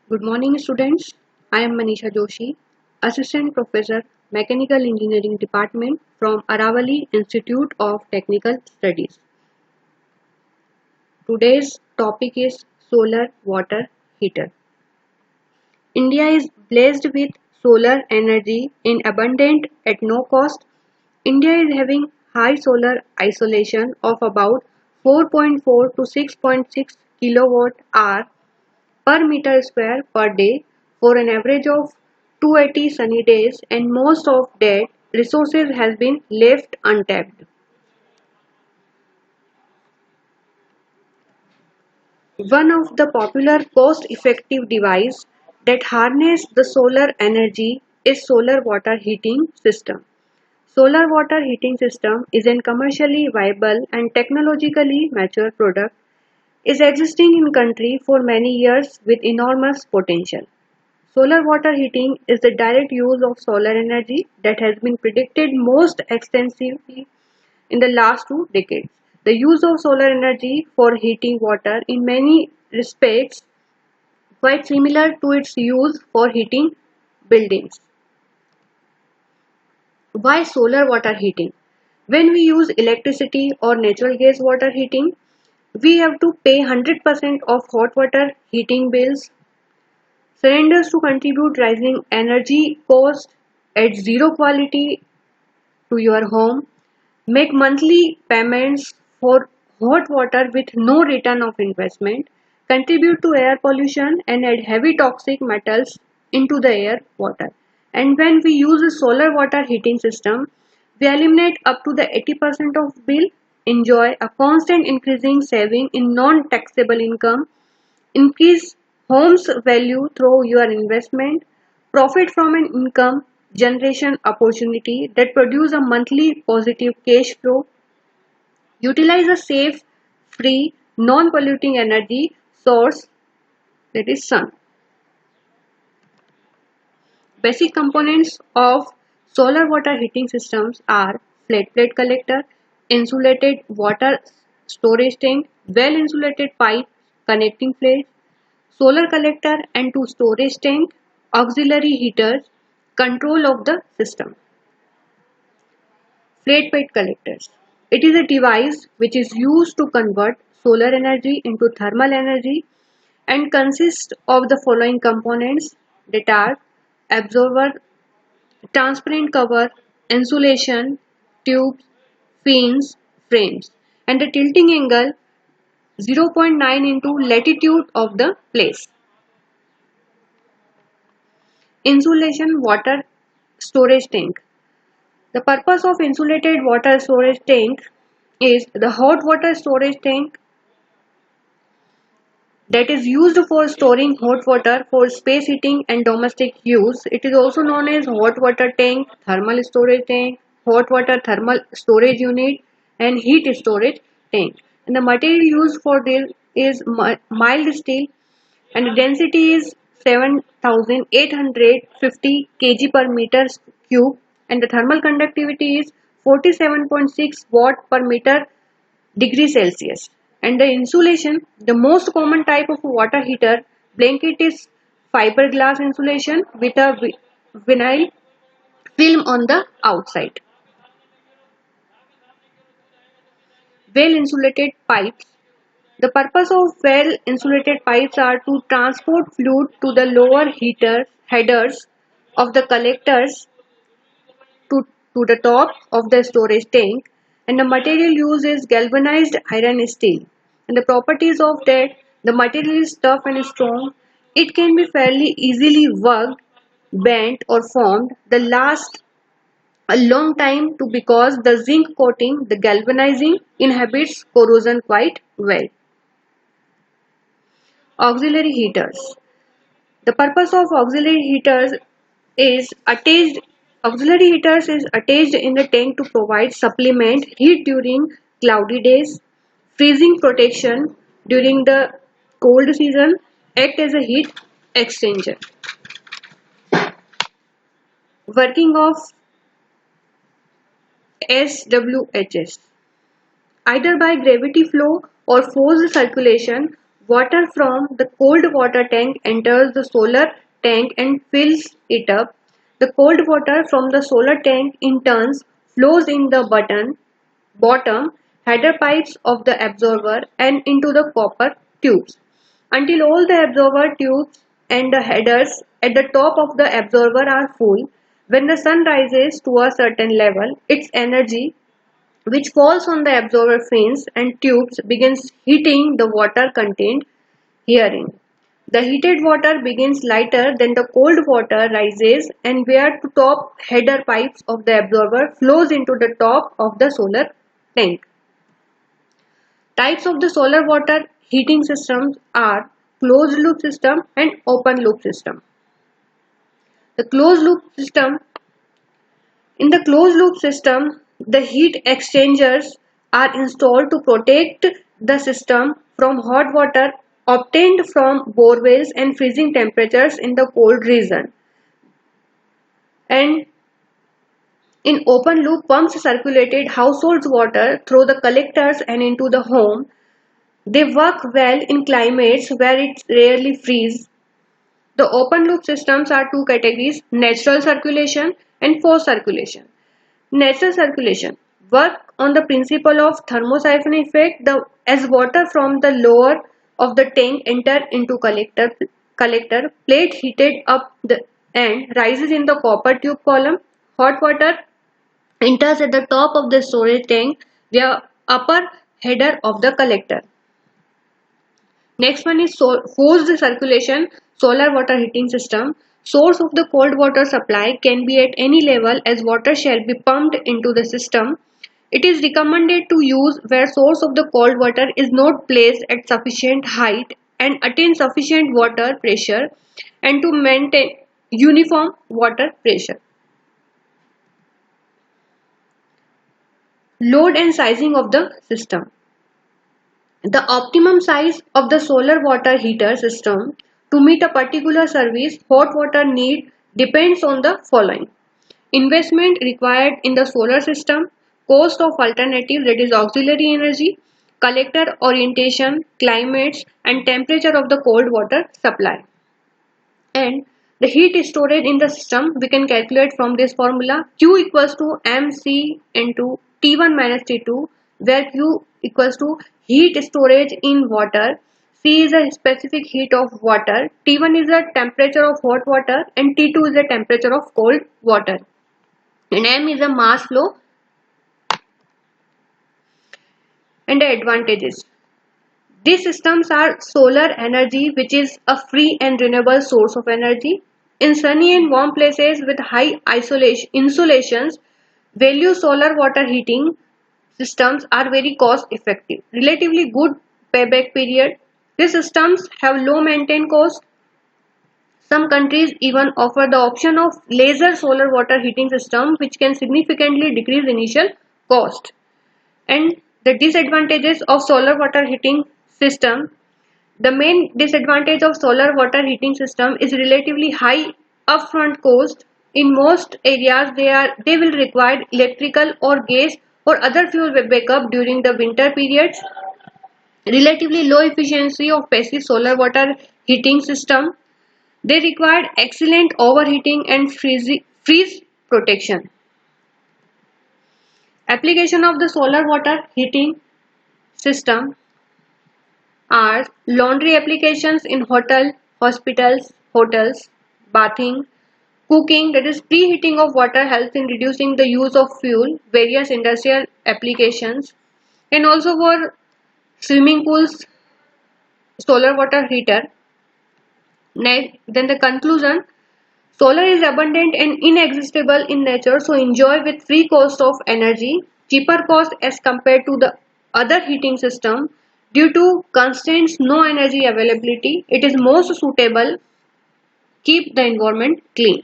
Good morning, students. I am Manisha Joshi, Assistant Professor, Mechanical Engineering Department from Aravali Institute of Technical Studies. Today's topic is solar water heater. India is blessed with solar energy in abundant at no cost. India is having high solar isolation of about 4.4 to 6.6 kilowatt hour per meter square per day for an average of 280 sunny days, and most of that resources has been left untapped. One of the popular cost-effective device that harness the solar energy is solar water heating system. Solar water heating system is a commercially viable and technologically mature product is existing in country for many years with enormous potential. Solar water heating is the direct use of solar energy that has been predicted most extensively in the last 2 decades. The use of solar energy for heating water in many respects quite similar to its use for heating buildings. Why solar water heating? When we use electricity or natural gas water heating, we have to pay 100% of hot water heating bills. Surrenders to contribute rising energy cost at zero quality to your home. Make monthly payments for hot water with no return of investment. Contribute to air pollution and add heavy toxic metals into the air water. And when we use a solar water heating system, we eliminate up to the 80% of bill, enjoy a constant increasing saving in non-taxable income, increase home's value through your investment, profit from an income generation opportunity that produce a monthly positive cash flow, utilize a safe, free, non-polluting energy source that is sun. Basic components of solar water heating systems are flat plate collector, insulated water storage tank, well insulated pipe connecting plates, solar collector and two storage tank, auxiliary heaters, control of the system. Flat plate collectors. It is a device which is used to convert solar energy into thermal energy and consists of the following components that are absorber, transparent cover, insulation, tubes, fins, frames, and the tilting angle 0.9 into latitude of the place. Insulation water storage tank. The purpose of insulated water storage tank is the hot water storage tank that is used for storing hot water for space heating and domestic use. It is also known as hot water tank, thermal storage tank, hot water thermal storage unit, and heat storage tank. And the material used for this is mild steel, and the density is 7850 kg per meter cube, and the thermal conductivity is 47.6 watt per meter degree Celsius. And the insulation, the most common type of water heater blanket is fiberglass insulation with a vinyl film on the outside. Well insulated pipes. The purpose of well insulated pipes are to transport fluid to the lower headers of the collectors to, to the top of the storage tank, and the material used is galvanized iron steel. And the properties of that, the material is tough and strong. It can be fairly easily worked, bent or formed. The last a long time to because the zinc coating, the galvanizing inhibits corrosion quite well. Auxiliary heaters. The purpose of is attached auxiliary heaters is attached in the tank to provide supplement heat during cloudy days, freezing protection during the cold season, act as a heat exchanger. Working of SWHS. Either by gravity flow or forced circulation, Water from the cold water tank enters the solar tank and fills it up. The cold water from the solar tank in turn flows in the bottom header pipes of the absorber and into the copper tubes until all the absorber tubes and the headers at the top of the absorber are full. When the sun rises to a certain level, its energy which falls on the absorber fins and tubes begins heating the water contained herein. The heated water begins lighter than the cold water rises and where the top header pipes of the absorber flows into the top of the solar tank. Types of the solar water heating systems are closed loop system and open loop system. The closed loop system In the closed loop system, the heat exchangers are installed to protect the system from hot water obtained from borewells and freezing temperatures in the cold region. And in open loop, pumps circulated household water through the collectors and into the home. They work well in climates where it rarely freezes. The open loop systems are two categories: natural circulation and forced circulation. Natural circulation work on the principle of thermosiphon effect. As water from the lower of the tank enter into collector plate heated up the and rises in the copper tube column. Hot water enters at the top of the storage tank via upper header of the collector. Next one is forced circulation solar water heating system. Source of the cold water supply can be at any level as water shall be pumped into the system. It is recommended to use where source of the cold water is not placed at sufficient height and attain sufficient water pressure and to maintain uniform water pressure. Load and sizing of the system. The optimum size of the solar water heater system to meet a particular service hot water need depends on the following: investment required in the solar system, cost of alternative that is auxiliary energy, collector orientation, climates and temperature of the cold water supply. And the heat storage in the system we can calculate from this formula: Q equals to mc into T1 minus T2, where Q equals to heat storage in water, C is a specific heat of water, T1 is the temperature of hot water and T2 is the temperature of cold water, and M is a mass flow. And the advantages: these systems are solar energy, which is a free and renewable source of energy. In sunny and warm places with high insulations, value solar water heating systems are very cost effective. Relatively good payback period. These systems have low maintenance cost. Some countries even offer the option of laser solar water heating system, which can significantly decrease initial cost. And the disadvantages of solar water heating system: the main disadvantage of solar water heating system is relatively high upfront cost. In most areas they will require electrical or gas or other fuel backup during the winter periods. Relatively low efficiency of passive solar water heating system. They require excellent overheating and freeze protection. Application of the solar water heating system are laundry applications in hotels, bathing, cooking, that is preheating of water helps in reducing the use of fuel, various industrial applications, and also for swimming pools, solar water heater. Then the conclusion: solar is abundant and inexhaustible in nature, so enjoy with free cost of energy, cheaper cost as compared to the other heating system. Due to constraints, no energy availability, it is most suitable. Keep the environment clean.